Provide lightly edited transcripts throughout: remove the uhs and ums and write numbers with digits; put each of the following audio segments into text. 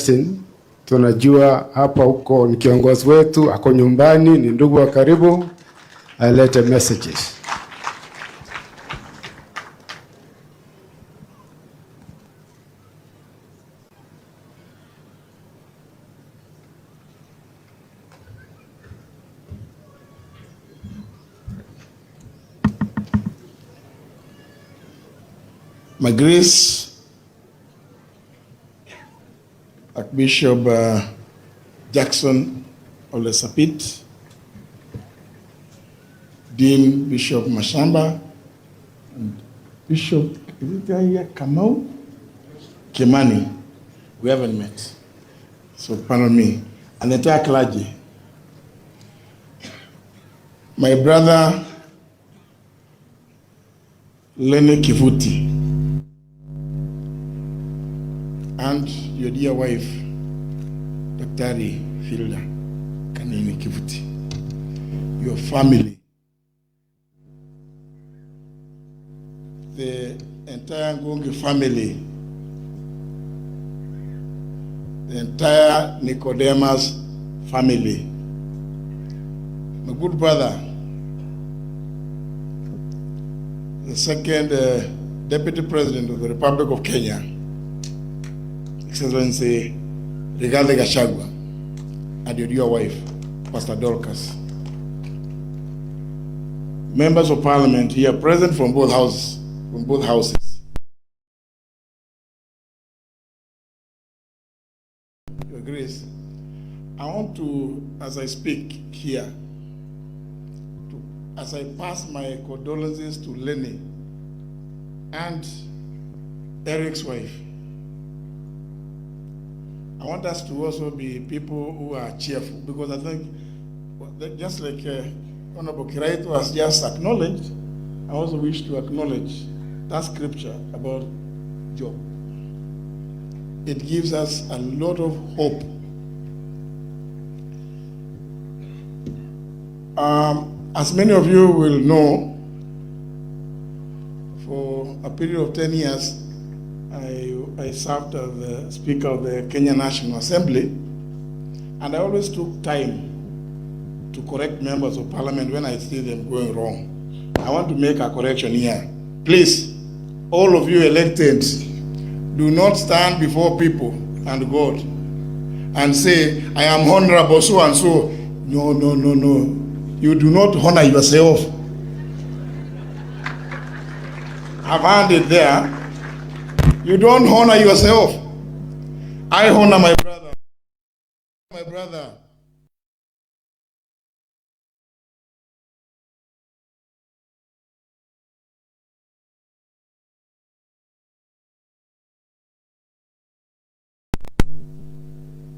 Justin, tunajua hapa huko ni kiongozi wetu, ako nyumbani, ni ndugu wa karibu, alete messages. My Grace, Archbishop Jackson Olesapit, Dean Bishop Mashamba, and Bishop Kamau Kimani. We haven't met, so pardon me. And the entire clergy. My brother Lenny Kivuti, and your dear wife, Dr. Filda Kanini Kivuti, your family, the entire Ngongi family, the entire Nicodemus family, my good brother, the second Deputy President of the Republic of Kenya, Excellency Gachagua, and your dear wife, Pastor Dorcas. Members of Parliament here present from both houses. Your Grace, I want to, as I speak here, as I pass my condolences to Lenny and Eric's wife, I want us to also be people who are cheerful, because I think, just like Honorable Kiraito has just acknowledged, I also wish to acknowledge that scripture about Job. It gives us a lot of hope. As many of you will know, for a period of 10 years, I served as the Speaker of the Kenya National Assembly, and I always took time to correct members of Parliament when I see them going wrong. I want to make a correction here. Please, all of you elected, do not stand before people and God and say, I am honorable so and so. No, no, no, no. You do not honor yourself. I've heard it there. You don't honor yourself. I honor my brother. My brother.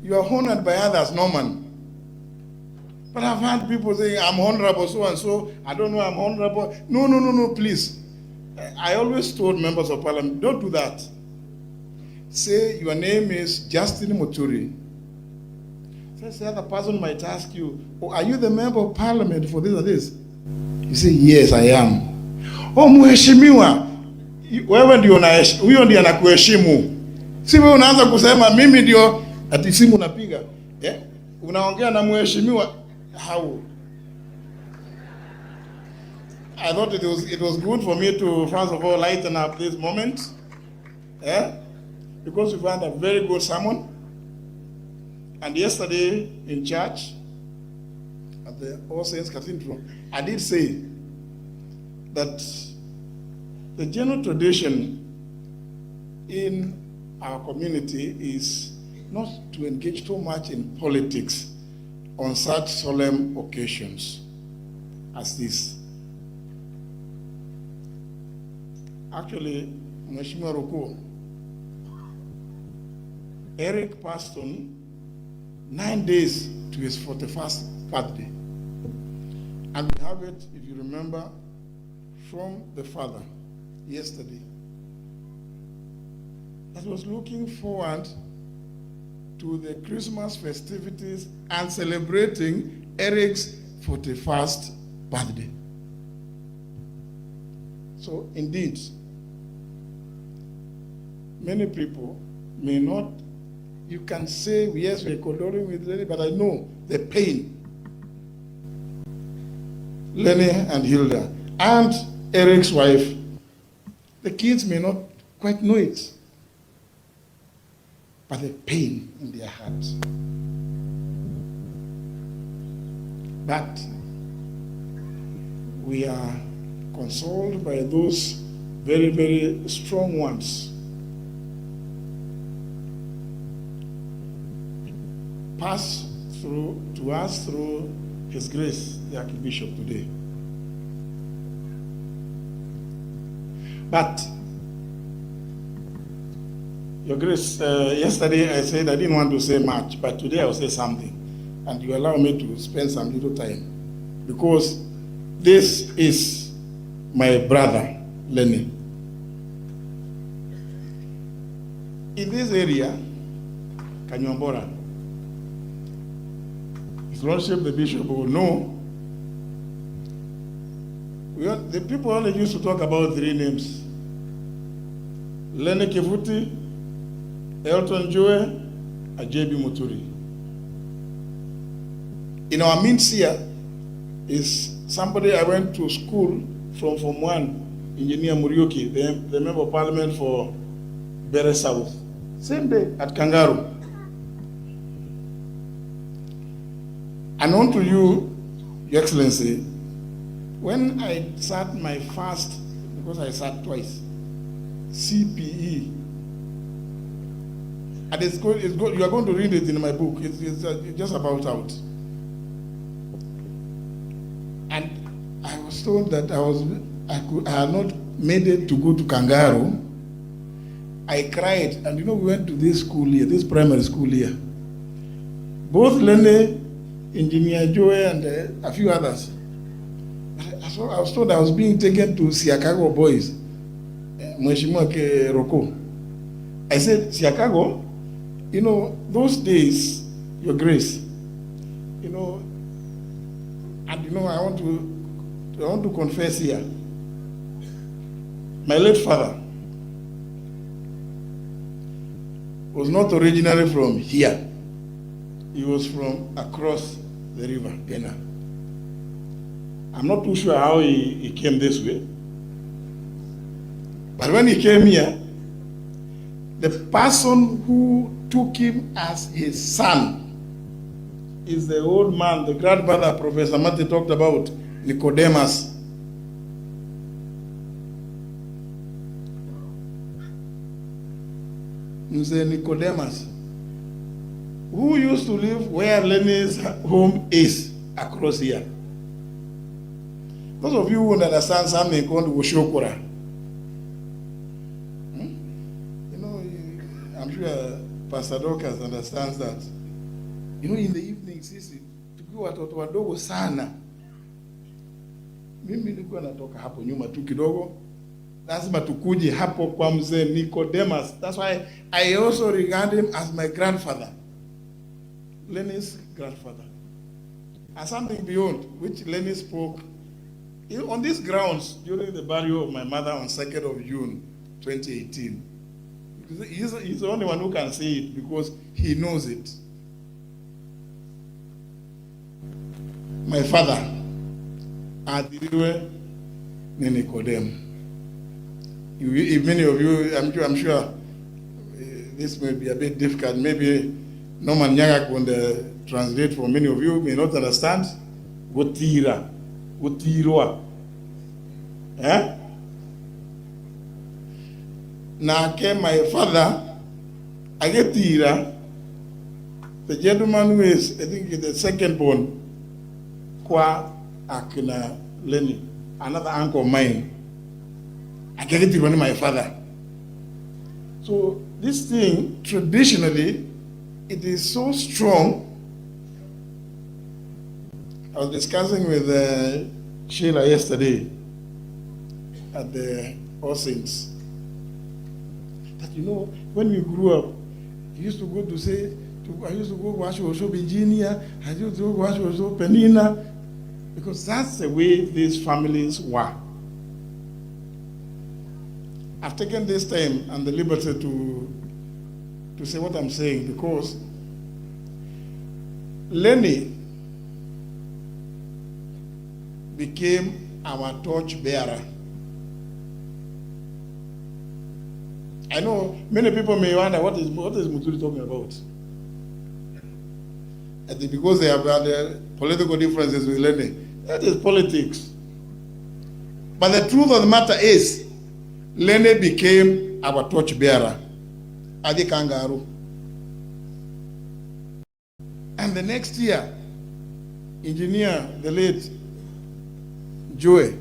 You are honored by others, Norman. But I've heard people saying, I'm honorable so and so. I don't know, I'm honorable. No, no, no, no, please. I always told members of Parliament, don't do that. Say your name is Justin Muturi. So the other person might ask you, oh, are you the member of Parliament for this or this? You say, yes, I am. Oh, mheshimiwa, wewe ndio huyo ndiye anakuheshimu. Si wewe unaanza kusema mimi ndio ati simu napiga. Unaongea na mheshimiwa. How? I thought it was good for me to, first of all, lighten up this moment. Because we've had a very good sermon. And yesterday in church, at the All Saints Cathedral, I did say that the general tradition in our community is not to engage too much in politics on such solemn occasions as this. Actually, Mheshimiwa Ruto, Eric passed on 9 days to his 41st birthday. And we have it, if you remember, from the father yesterday, that was looking forward to the Christmas festivities and celebrating Eric's 41st birthday. So indeed, many people may not You can say, yes, we're condoling with Lenny, but I know the pain. Lenny and Hilda, and Eric's wife, the kids may not quite know it, but the pain in their hearts. But we are consoled by those very, very strong ones. Pass through to us through His Grace, the Archbishop today. But, Your Grace, yesterday I said I didn't want to say much, but today I will say something. And you allow me to spend some little time. Because this is my brother, Lenny. In this area, Kanyombora, His Lordship the Bishop will know. The people only used to talk about three names: Lenny Kivuti, Elton Joe, and JB Muturi. In our midst here is somebody I went to school from Form 1, Engineer Muriuki, the Member of Parliament for Bere South. Same day at Kangaroo. And on to you, Your Excellency, when I sat my first, because I sat twice, CPE, and it's good, you are going to read it in my book, it's just about out. And I was told that I had not made it to go to Kangaroo. I cried, and we went to this school here, this primary school here. Both Lenny, Engineer Joe, and a few others. I was told I was being taken to Siakago boys, Mheshimiwa Roko. I said, Siakago, those days, Your Grace, and I want to confess here. My late father was not originally from here. He was from across the river, Ghana. I'm not too sure how he came this way. But when he came here, the person who took him as his son is the old man, the grandfather Professor Mate talked about, Nicodemus. Nicodemus, who used to live where Lenny's home is, across here. Those of you who understand something called Woshokura, I'm sure Pastor Dorcas understands that. In the evening, sisi tukiwa watoto wadogo sana, mimi nilikuwa natoka hapo nyuma tu kidogo, lazima tukuje hapo kwa mzee Nicodemus. That's why I also regard him as my grandfather, Lenny's grandfather. And something beyond, which Lenny spoke on these grounds during the burial of my mother on 2nd of June, 2018. He's the only one who can say it because he knows it. My father, Adiriwe Nikodem. If many of you, I'm sure this may be a bit difficult. Maybe Norman Nyagak will translate for many of you may not understand. Gotira, Gotirwa. Now came my father, Agetira, the gentleman who is, I think, the second born, Kwa Akina Lenny, another uncle of mine. I get it from my father. So this thing, traditionally, it is so strong. I was discussing with Sheila yesterday at the All Saints. That when we grew up, we used to go to say, I used to go watch Osho Virginia, I used to go watch Osho Penina, because that's the way these families were. I've taken this time and the liberty to to say what I'm saying, because Lenny became our torch bearer. I know many people may wonder what is Muturi talking about. I think because they have had political differences with Lenny. That is politics. But the truth of the matter is, Lenny became our torch bearer, Adi Kangaroo. And the next year, engineer, the late Joey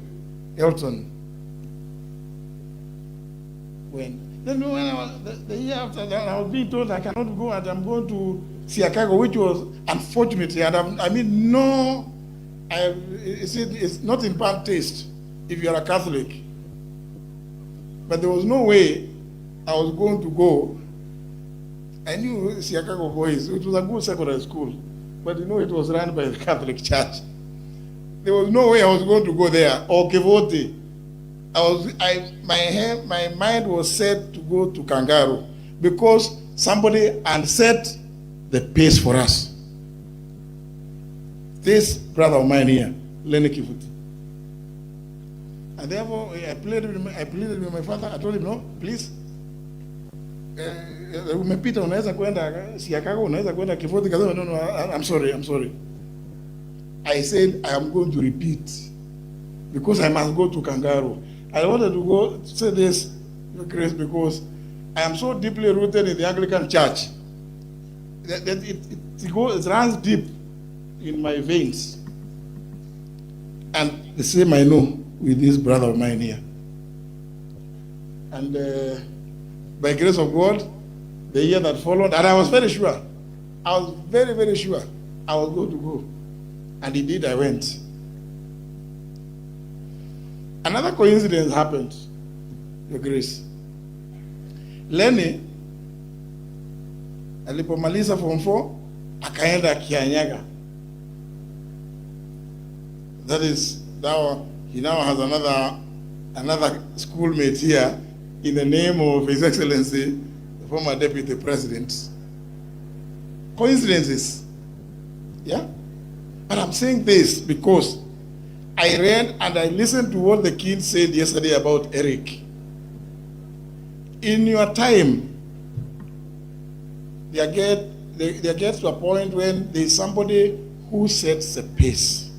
Elton, then when the year after that, I was being told I cannot go and I'm going to Chicago, which was unfortunately, and no, it's not in bad taste if you are a Catholic. But there was no way I was going to go. I knew Chicago boys, it was a good secondary school, but it was run by the Catholic Church. There was no way I was going to go there, or Kevote. My mind was set to go to Kangaroo because somebody had set the pace for us. This brother of mine here, Lenny Kivuti. And therefore, I pleaded with my father. I told him, no, please. Umepita unaweza kwenda Chicago, unaweza kwenda Kivuti. No, I'm sorry. I said, I am going to repeat because I must go to Kangaroo. I wanted to go to say this, Grace, because I am so deeply rooted in the Anglican Church that it runs deep in my veins. And the same I know with this brother of mine here. And by grace of God, the year that followed, and I was very sure, I was very, very sure I was going to go. And indeed I went. Another coincidence happened, Your Grace. Lenny alipomaliza form 4 akaenda Kianyaga. That is, now he now has another schoolmate here in the name of His Excellency, the former Deputy President. Coincidences, yeah? But I'm saying this because I read and I listened to what the king said yesterday about Eric. In your time, there gets to a point when there's somebody who sets the pace.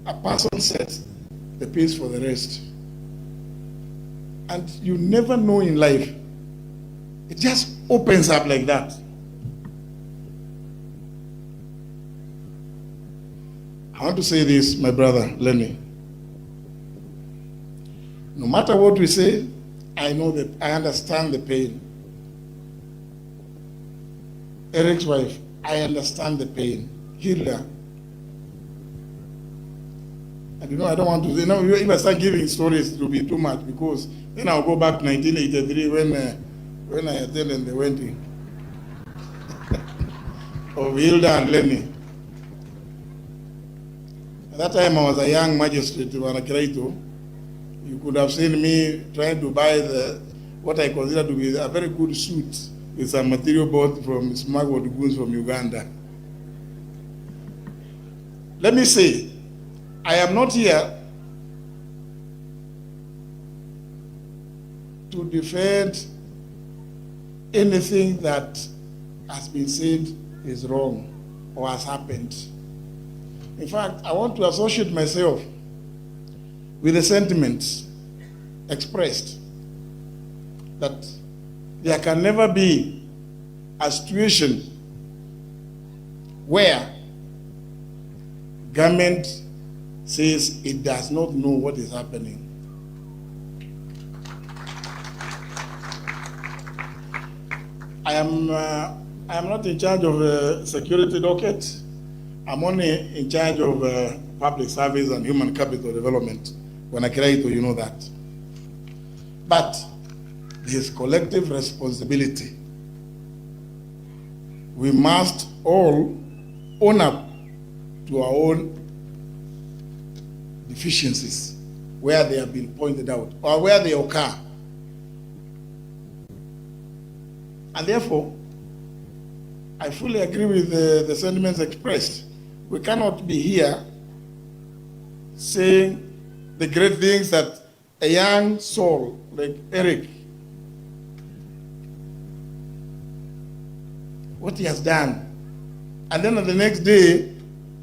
A person sets the pace for the rest. And you never know in life. It just opens up like that. I want to say this, my brother, Lenny. No matter what we say, I know that I understand the pain. Eric's wife, I understand the pain. Hilda. And I don't want to say, if I start giving stories, it will be too much, because then I'll go back to 1983 when I attended the wedding of Hilda and Lenny. At that time, I was a young magistrate in Ruto. You could have seen me trying to buy what I consider to be a very good suit with some material bought from smuggled goods from Uganda. Let me say, I am not here to defend anything that has been said is wrong or has happened. In fact, I want to associate myself with the sentiments expressed that there can never be a situation where government says it does not know what is happening. I am not in charge of security docket. I'm only in charge of public service and human capital development. When I create, you know that. But this collective responsibility, we must all own up to our own deficiencies where they have been pointed out or where they occur. And therefore, I fully agree with the sentiments expressed. We cannot be here saying the great things that a young soul like Eric, what he has done, and then on the next day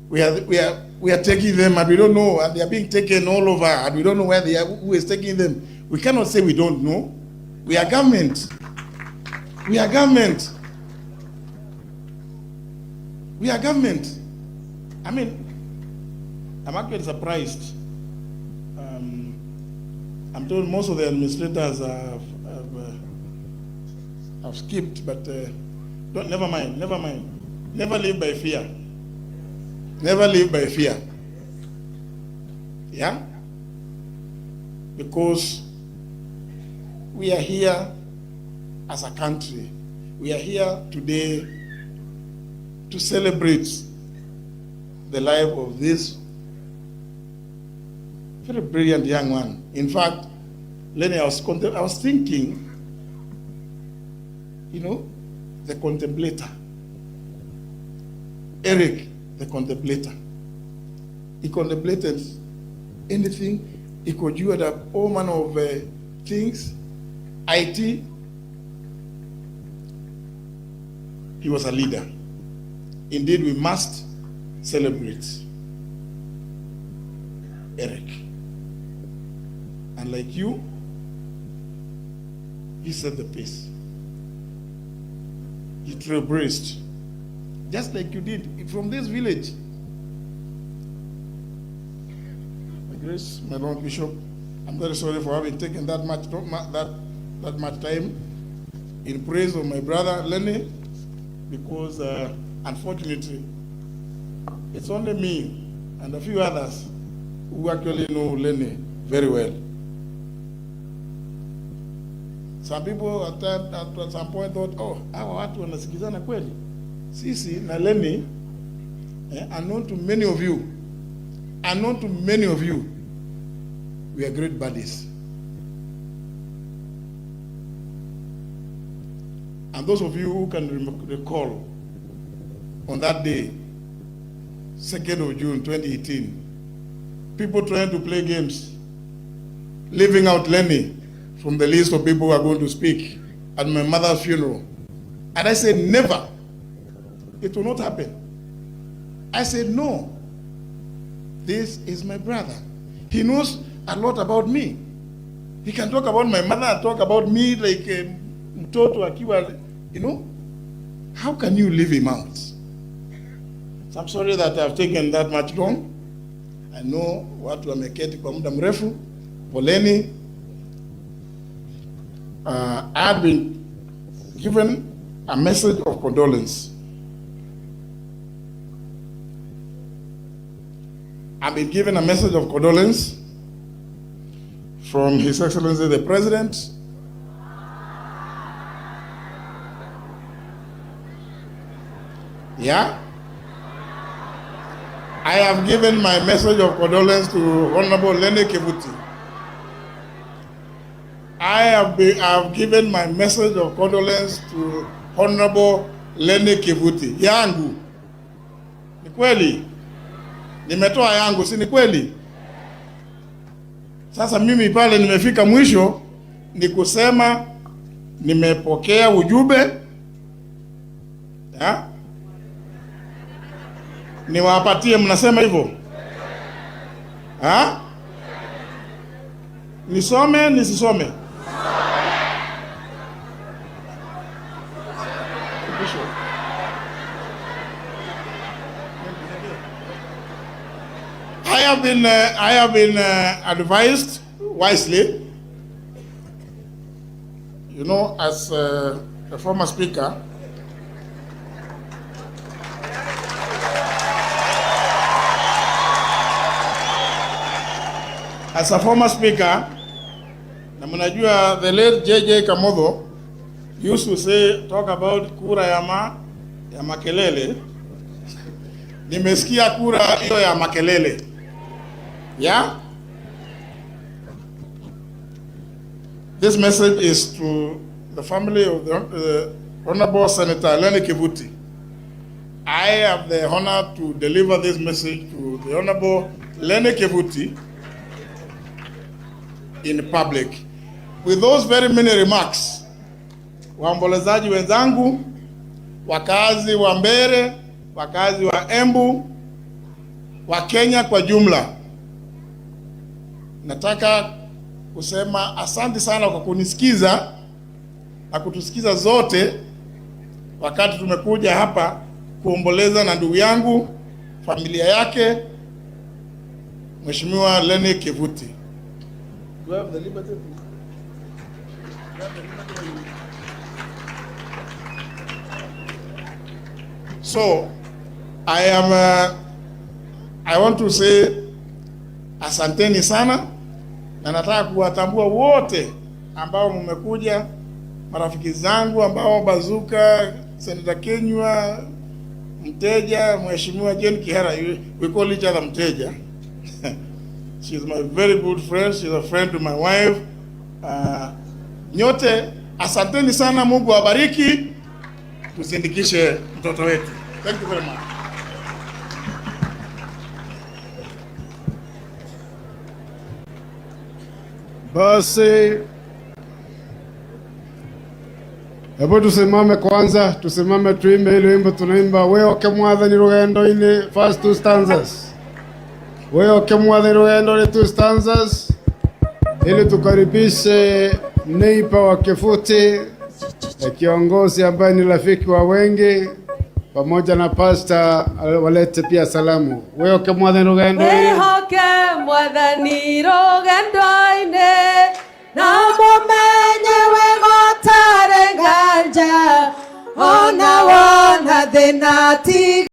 we are taking them and we don't know, and they are being taken all over and we don't know where they are, who is taking them. We cannot say we don't know. We are government. We are government. We are government. I mean, I'm actually surprised. I'm told most of the administrators have skipped, but never mind. Never live by fear. Never live by fear. Yeah? Because we are here as a country. We are here today to celebrate the life of this very brilliant young man. In fact, Lenny, I was thinking, you know, the contemplator. Eric, the contemplator. He contemplated anything. He could do all manner of things. IT. He was a leader. Indeed, we must celebrate Eric. And like you, he set the pace. He trailblazed, just like you did from this village. My Grace, my Lord Bishop, I'm very sorry for having taken that much time in praise of my brother Lenny, because unfortunately, it's only me and a few others who actually know Lenny very well. Some people at some point thought, oh, hawa watu wanasikizana kweli. Sisi na Lenny, unknown to many of you, we are great buddies. And those of you who can recall, on that day, 2nd of June 2018, people trying to play games, leaving out Lenny from the list of people who are going to speak at my mother's funeral. And I said, never. It will not happen. I said, no. This is my brother. He knows a lot about me. He can talk about my mother and talk about me like Mtoto akiwa, you know. How can you leave him out? So I'm sorry that I've taken that much long. I know watu wameketi kwa muda mrefu. Poleni. I have been given a message of condolence. I've been given a message of condolence from His Excellency the President, yeah? I have given my message of condolence to Honorable Lenny Kivuti. I have given my message of condolence to Honorable Lenny Kivuti. Yangu. Ni kweli? Nimetoa yangu, si ni kweli? Sasa mimi pale nimefika mwisho ni kusema nimepokea ujumbe. Ya? Niwapatie, mnasema hivyo? Ha? Nisome, nisisome? I have been advised wisely, you know, as a former speaker. As a former speaker, na mnajua the late JJ Kamodho used to say, talk about kura ya makelele. Nimesikia kura hiyo ya makelele. Yeah? This message is to the family of the Honorable Senator Lenny Kivuti, I have the honor to deliver this message to the Honorable Lenny Kivuti in public. With those very many remarks, waombolezaji wenzangu, wakazi wa Mbeere, wakazi wa Embu, wa Kenya kwa jumla, nataka kusema asante sana kwa kunisikiza na kutusikiza zote wakati tumekuja hapa kuomboleza na ndugu yangu, familia yake, Mheshimiwa Lenny Kivuti. Do I have the liberty? So, I want to say asanteni sana, na nataka kuwatambua wote ambao mmekuja, marafiki zangu ambao Bazuka, Senator Kenywa, Mteja, Mheshimiwa Jane Kihara, we call each other Mteja. She's my very good friend, she's a friend to my wife. Nyote asanteni sana, Mungu awabariki, tusindikishe mtoto wetu. Thank you very much. Basi hebu tusimame kwanza, tusimame tuimbe ile wimbo tunaimba, wewe okemwathani rugendo ini, first two stanzas. Wewe okemwathani rugendo ni two stanzas, ili tukaribishe neighbor wa Kivuti, kiongozi ambaye ni rafiki wa wengi, pamoja na pastor walete pia salamu. Wewe okemwathani rugendo ini, wewe okemwathani rugendo ini, na mumenye wegotare nganja, ona wona thina ti